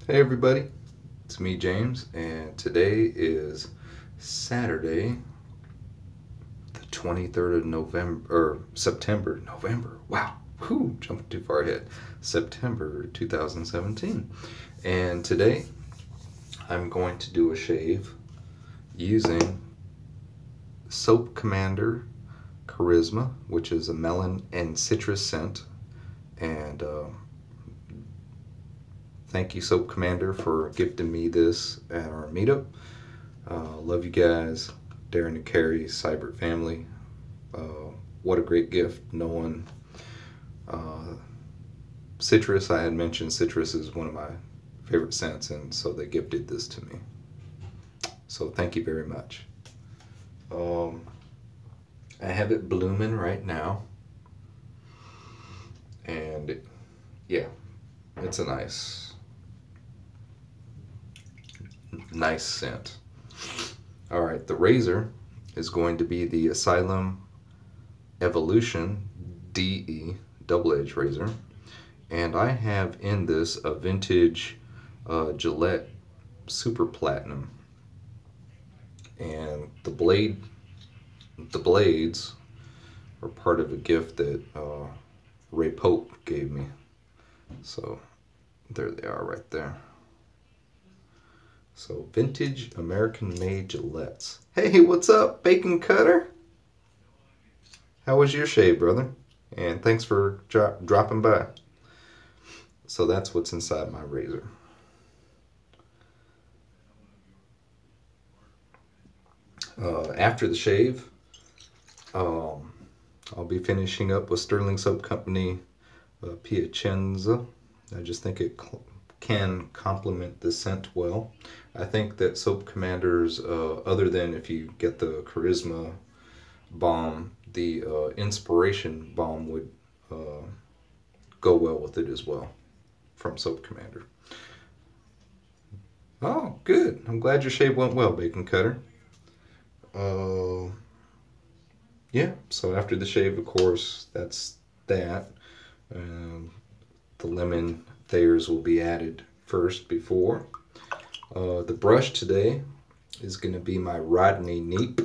Hey everybody, it's me James, and today is Saturday, the 23rd of November, or November, wow, whew, jumping too far ahead, September 2017. And today I'm going to do a shave using Soap Commander Charisma, which is a melon and citrus scent. And thank you, Soap Commander, for gifting me this at our meetup. Love you guys, Darren and Carrie, Cybert family. What a great gift. No one. Citrus, I had mentioned citrus is one of my favorite scents, and so they gifted this to me. So thank you very much. I have it blooming right now, and yeah, it's a nice scent. All right, the razor is going to be the Asylum Evolution DE double edge razor, and I have in this a vintage Gillette Super Platinum, and the blades are part of a gift that Ray Pope gave me. So there they are right there. So vintage American-made Gillettes. Hey, what's up, Bacon Cutter? How was your shave, brother? And thanks for dropping by. So that's what's inside my razor. After the shave, I'll be finishing up with Sterling Soap Company Piacenza. I just think it can complement the scent well. I think that Soap Commanders, other than if you get the Charisma balm, the Inspiration balm would go well with it as well from Soap Commander. Oh, good. I'm glad your shave went well, Bacon Cutter. Yeah, so after the shave, of course, that's that. The lemon Thayers will be added first before. The brush today is going to be my Rodney Neep.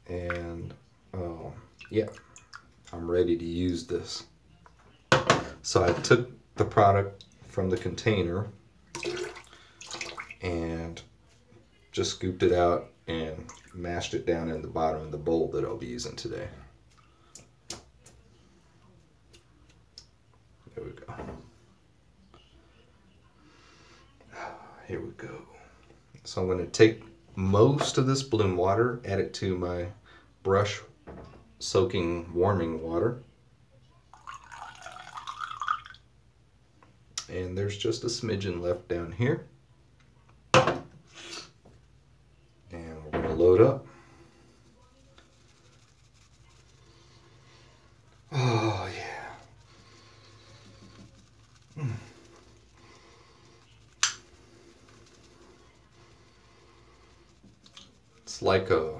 And yeah, I'm ready to use this. So I took the product from the container and just scooped it out and mashed it down in the bottom of the bowl that I'll be using today. There we go. Here we go. So I'm going to take most of this bloom water, add it to my brush soaking warming water. And there's just a smidgen left down here. And we're going to load up. Oh, yeah. It's like a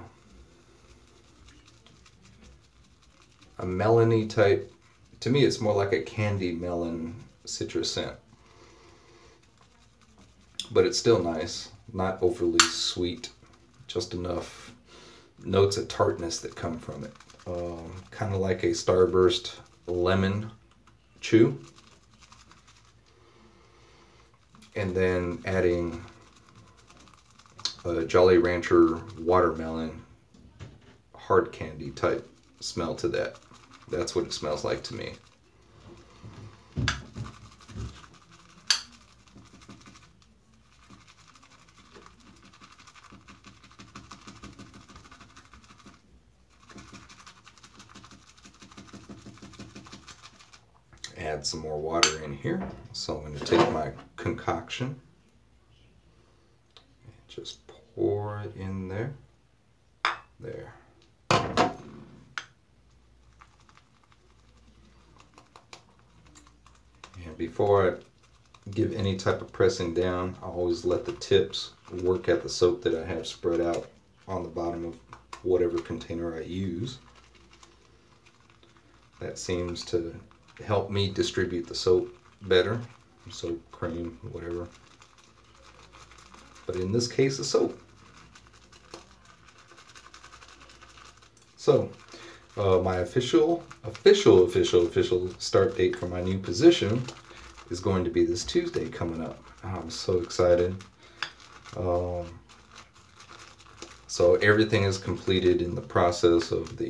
melony type. To me, it's more like a candy melon citrus scent. But it's still nice, not overly sweet, just enough notes of tartness that come from it. Kind of like a Starburst lemon chew. And then adding a Jolly Rancher watermelon hard candy type smell to that. That's what it smells like to me. Add some more water in here. So I'm going to take my concoction and just pour it in there. There. And before I give any type of pressing down, I always let the tips work at the soap that I have spread out on the bottom of whatever container I use. That seems to help me distribute the soap better. soap, cream, whatever. But in this case, it's soap. So, my official start date for my new position is going to be this Tuesday coming up. I'm so excited. So everything is completed in the process of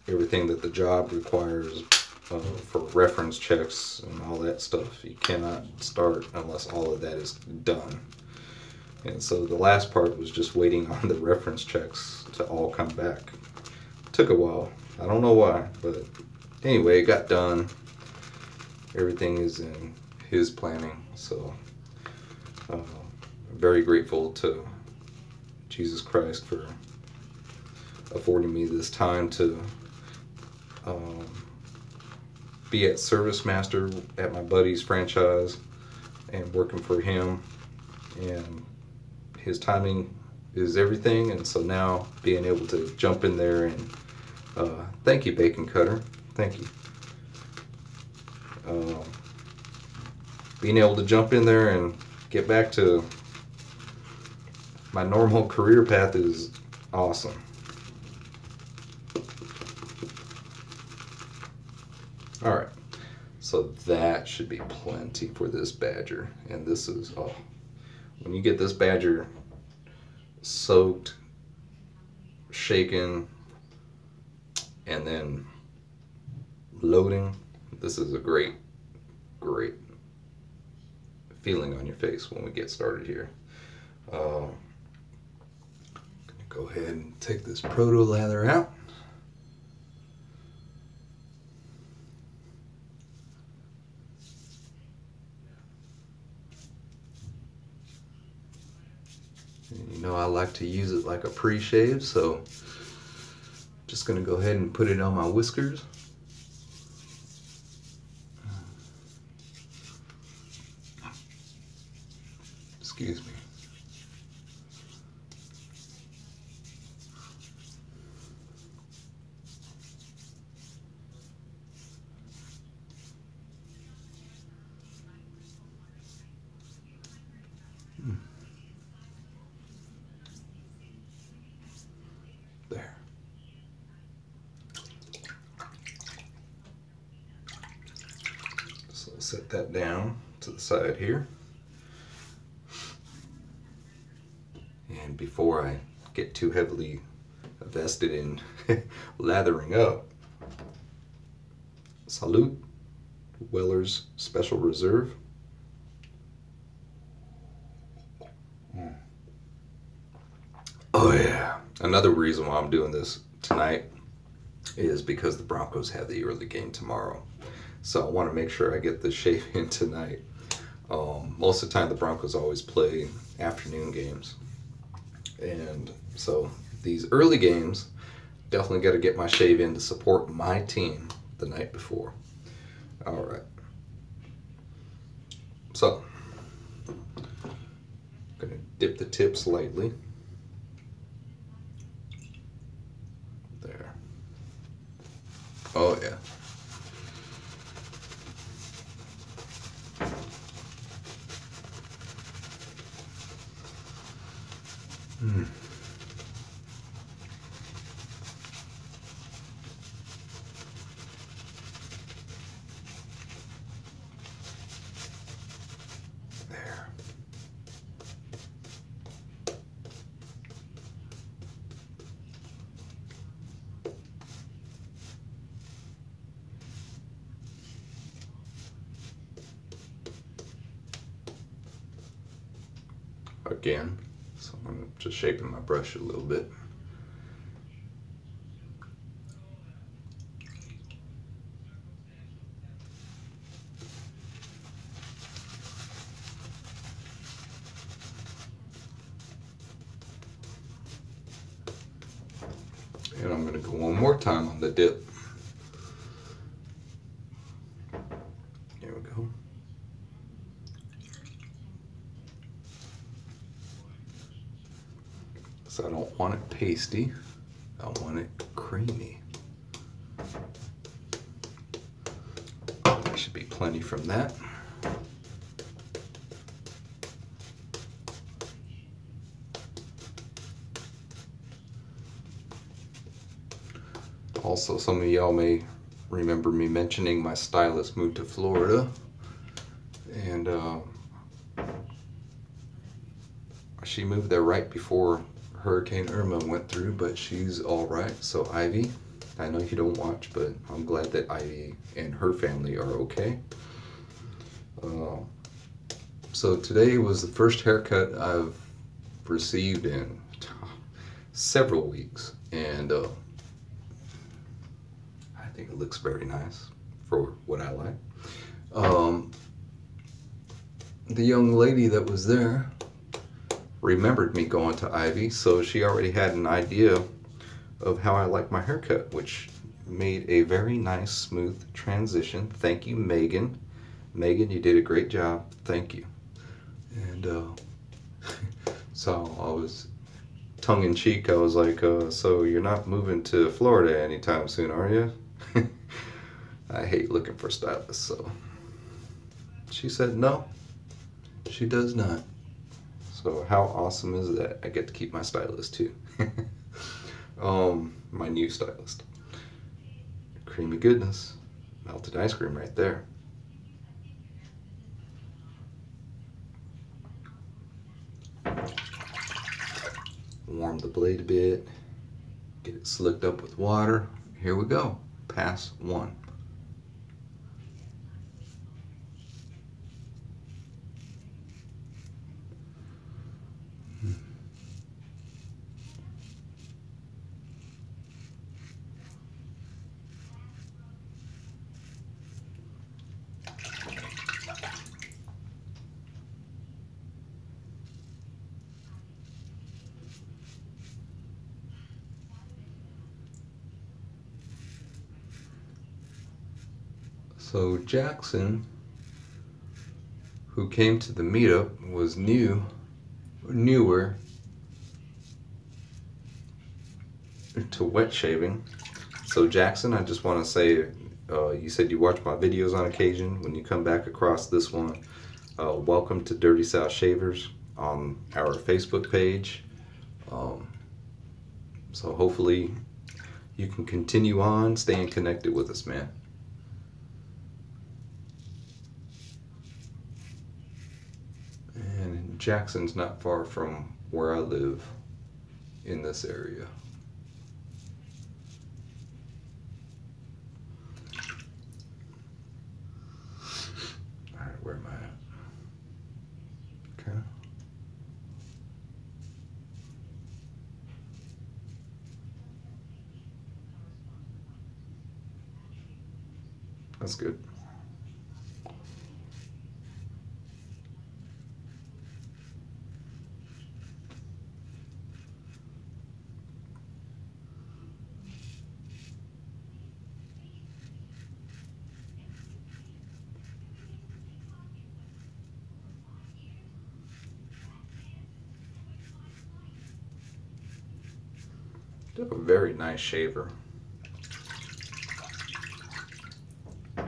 everything that the job requires for reference checks and all that stuff. You cannot start unless all of that is done. And so the last part was just waiting on the reference checks to all come back. Took a while. I don't know why, but anyway, it got done. Everything is in his planning. So I'm very grateful to Jesus Christ for affording me this time to be at Service Master at my buddy's franchise and working for him. And his timing is everything. And so now being able to jump in there and thank you, Bacon Cutter. Thank you. Being able to jump in there and get back to my normal career path is awesome. All right, so that should be plenty for this badger. And this is, when you get this badger soaked, shaken, and then loading, this is a great feeling on your face when we get started here. I'm gonna go ahead and take this proto lather out. And you know I like to use it like a pre-shave, so just gonna go ahead and put it on my whiskers. Excuse me. There. So set that down to the side here. And before I get too heavily vested in lathering up, salute, Weller's Special Reserve. Oh yeah. Another reason why I'm doing this tonight is because the Broncos have the early game tomorrow. So I want to make sure I get the shave in tonight. Most of the time the Broncos always play afternoon games. And so these early games, definitely got to get my shave in to support my team the night before. All right. So, I'm going to dip the tips lightly. There. Oh, yeah. There. Again, so I'm just shaping my brush a little bit. And I'm going to go one more time on the dip. Here we go. So I don't want it pasty, I want it creamy. There should be plenty from that. Also, some of y'all may remember me mentioning my stylist moved to Florida, and she moved there right before Hurricane Irma went through, but she's all right. So Ivy, I know you don't watch, but I'm glad that Ivy and her family are okay. So today was the first haircut I've received in several weeks, and I think it looks very nice for what I like. The young lady that was there remembered me going to Ivy, so she already had an idea of how I like my haircut, which made a very nice, smooth transition. Thank you, Megan. Megan, you did a great job. Thank you. And so I was tongue-in-cheek. I was like, so you're not moving to Florida anytime soon, are you? I hate looking for stylists, so she said no, she does not. So how awesome is that? I get to keep my stylist too. My new stylist. Creamy goodness. Melted ice cream right there. Warm the blade a bit. Get it slicked up with water. Here we go. Pass one. So Jackson, who came to the meetup, was newer to wet shaving. So Jackson, I just want to say, you said you watch my videos on occasion. When you come back across this one, welcome to Dirty South Shavers on our Facebook page. So hopefully you can continue on staying connected with us, man. And Jackson's not far from where I live in this area. All right, where am I at? Okay. That's good. You have a very nice shaver. I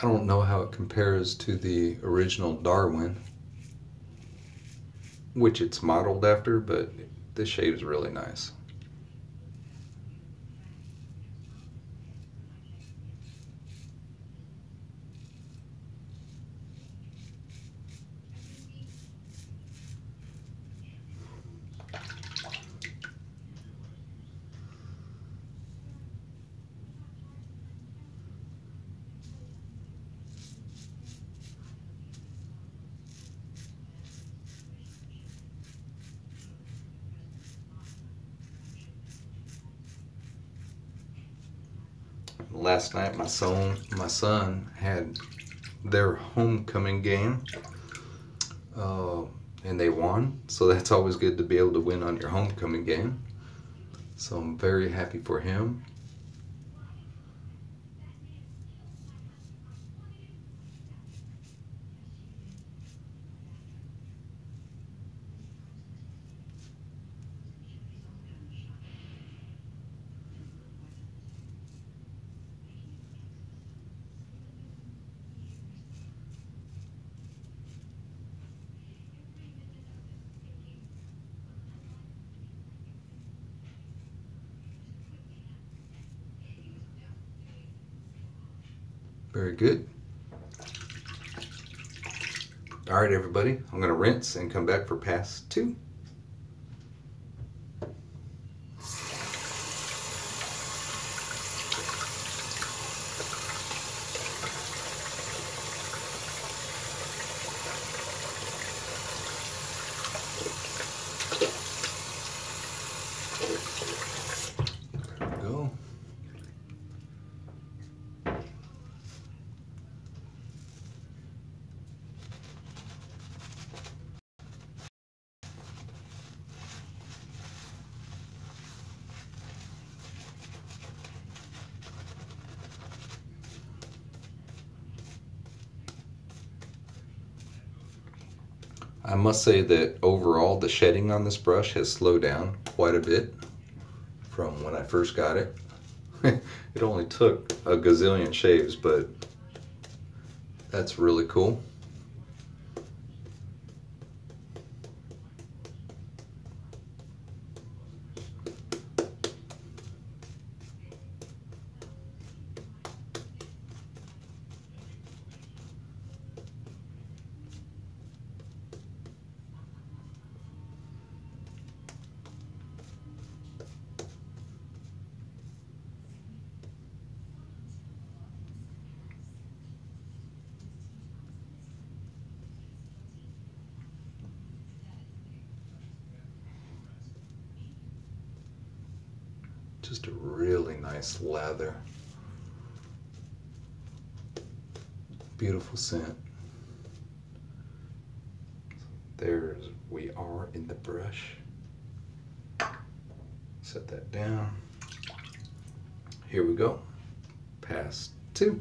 don't know how it compares to the original Darwin, which it's modeled after, but this shave is really nice. Last night my son had their homecoming game, and they won. So that's always good to be able to win on your homecoming game. So I'm very happy for him. Very good. All right, everybody. I'm going to rinse and come back for pass 2. There we go. I must say that overall the shedding on this brush has slowed down quite a bit from when I first got it. It only took a gazillion shaves, but that's really cool. Just a really nice lather. Beautiful scent. There we are in the brush. Set that down. Here we go. Pass 2.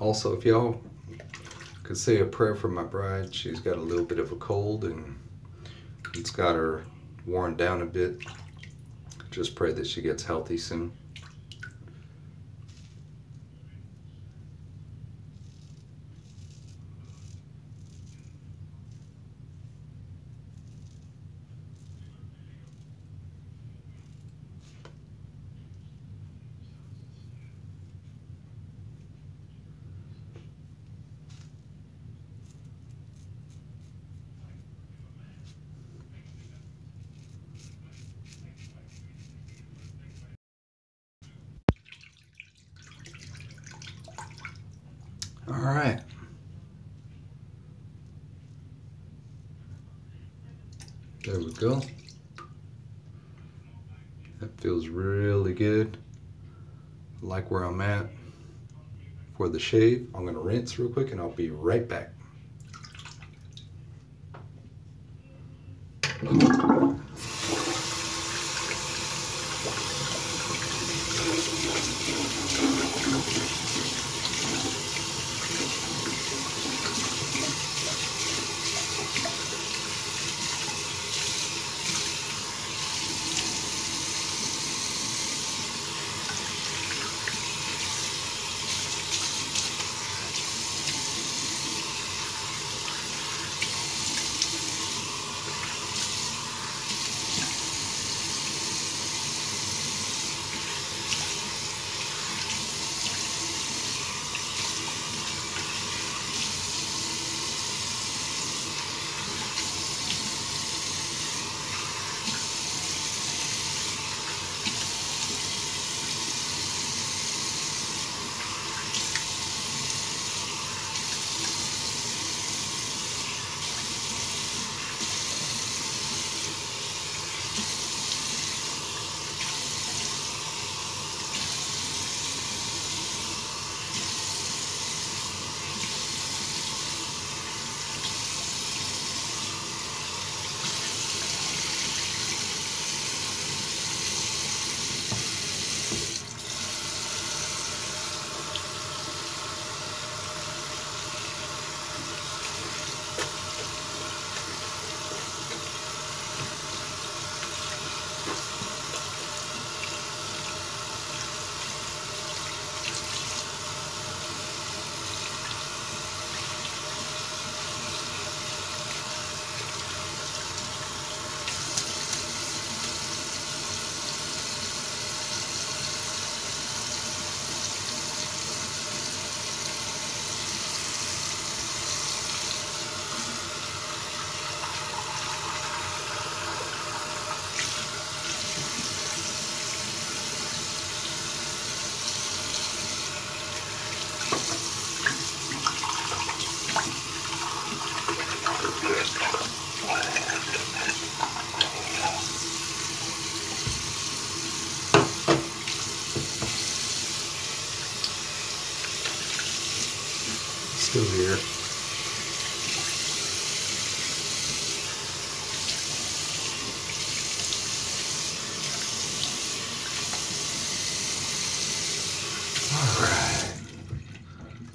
Also, if y'all could say a prayer for my bride, she's got a little bit of a cold and it's got her worn down a bit. Just pray that she gets healthy soon. All right. There we go. That feels really good. I like where I'm at for the shave. I'm going to rinse real quick and I'll be right back.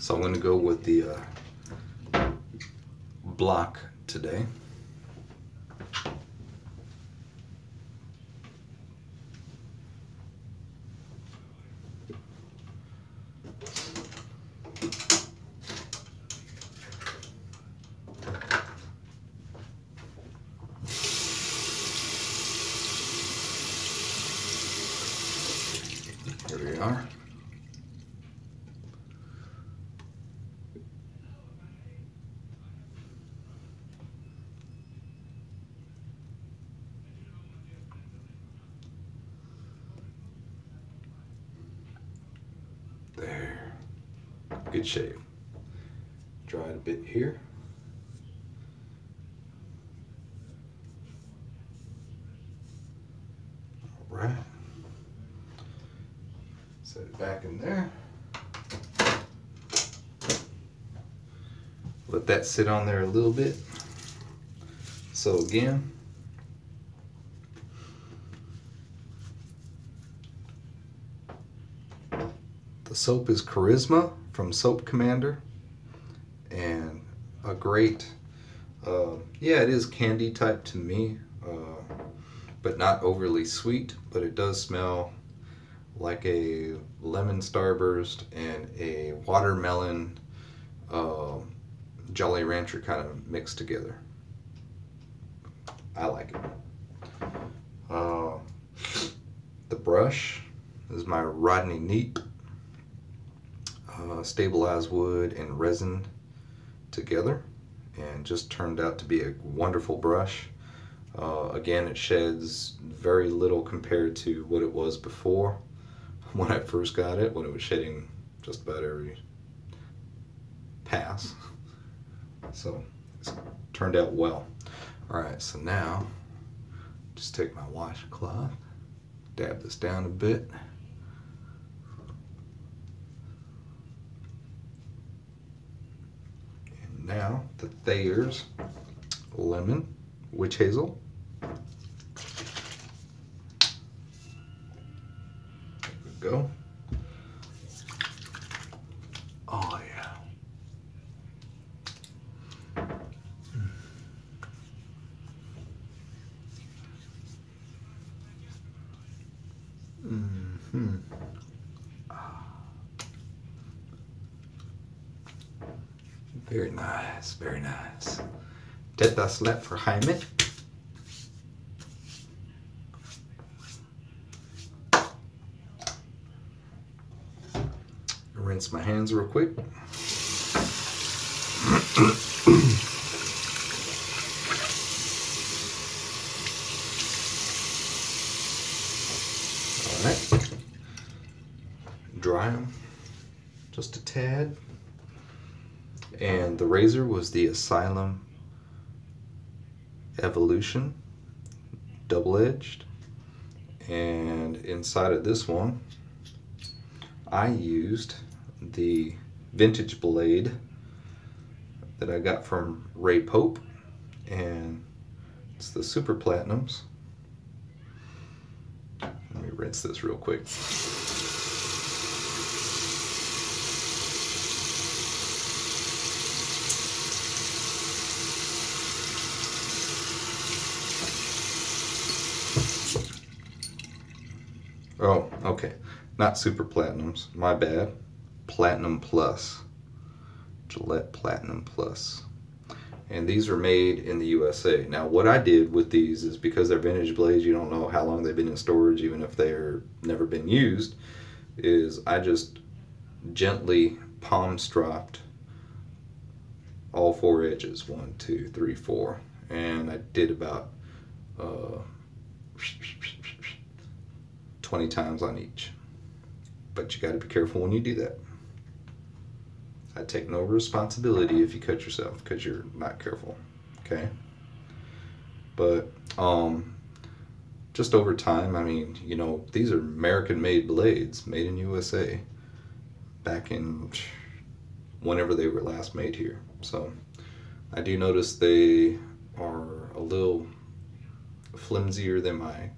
So I'm going to go with the block today. Here we are. There. Good shave. Dry it a bit here. All right. Set it back in there. Let that sit on there a little bit. So again, the soap is Charisma from Soap Commander, and a great, yeah, it is candy type to me, but not overly sweet, but it does smell like a lemon starburst and a watermelon Jolly Rancher kind of mixed together. I like it. The brush is my Rodney Neat stabilized wood and resin together, and just turned out to be a wonderful brush. Again, it sheds very little compared to what it was before when I first got it, when it was shedding just about every pass. So it's turned out well. All right, so now just take my washcloth, dab this down a bit. And now the Thayer's Lemon Witch Hazel. There we go. Oh yeah. Mm-hmm. Very nice, very nice. Detta släpp för Jaime. Rinse my hands real quick. All right. Dry them just a tad. And the razor was the Asylum Evolution, double-edged. And inside of this one, I used the vintage blade that I got from Ray Pope, and it's the Super Platinums. Let me rinse this real quick. Oh, okay. Not Super Platinums, my bad. Platinum Plus. Gillette Platinum Plus. And these are made in the USA. Now, what I did with these is, because they're vintage blades, you don't know how long they've been in storage, even if they're never been used, is I just gently palm stropped all four edges. 1, 2, 3, 4. And I did about 20 times on each. But you got to be careful when you do that. I take no responsibility if you cut yourself, because you're not careful, okay? But just over time, I mean, you know, these are American-made blades, made in USA, back in whenever they were last made here. So I do notice they are a little flimsier than my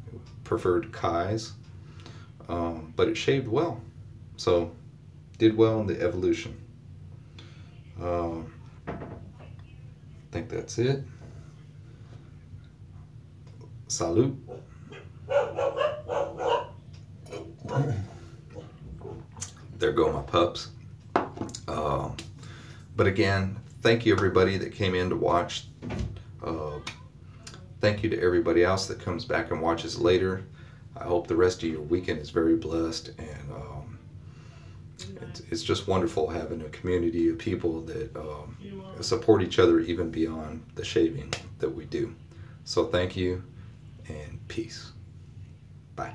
preferred Kai's, but it shaved well, so did well in the evolution. I think that's it. Salute. There go my pups. Um, but again, thank you everybody that came in to watch. Uh, thank you to everybody else that comes back and watches later. I hope the rest of your weekend is very blessed, and it's just wonderful having a community of people that support each other even beyond the shaving that we do. So thank you and peace. Bye.